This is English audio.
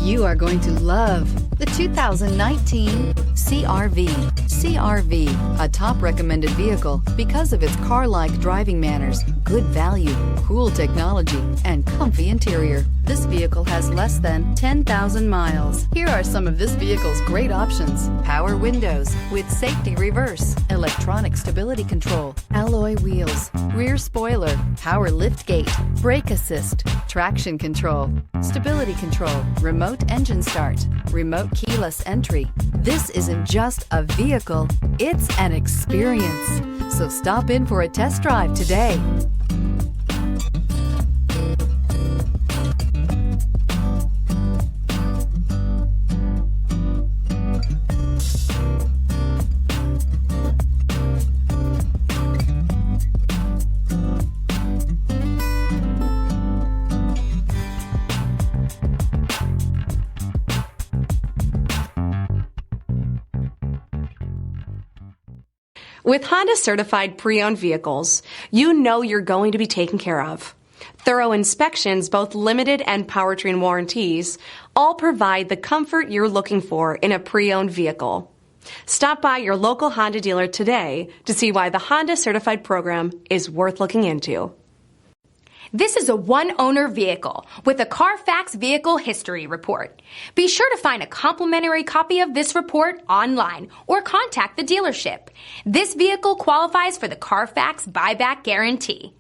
You are going to love the 2019 CR-V. CR-V, a top recommended vehicle because of its car-like driving manners, good value, cool technology, and comfy interior. This vehicle has less than 10,000 miles. Here are some of this vehicle's great options: power windows with safety reverse, electronic stability control, alloy wheels, rear spoiler, power liftgate, brake assist, traction control, stability control, remote engine start, remote keyless entry. This isn't just a vehicle, it's an experience. So stop in for a test drive today. With Honda certified pre-owned vehicles, you know you're going to be taken care of. Thorough inspections, both limited and powertrain warranties, all provide the comfort you're looking for in a pre-owned vehicle. Stop by your local Honda dealer today to see why the Honda certified program is worth looking into. This is a one-owner vehicle with a CARFAX Vehicle History Report. Be sure to find a complimentary copy of this report online or contact the dealership. This vehicle qualifies for the CARFAX Buyback Guarantee.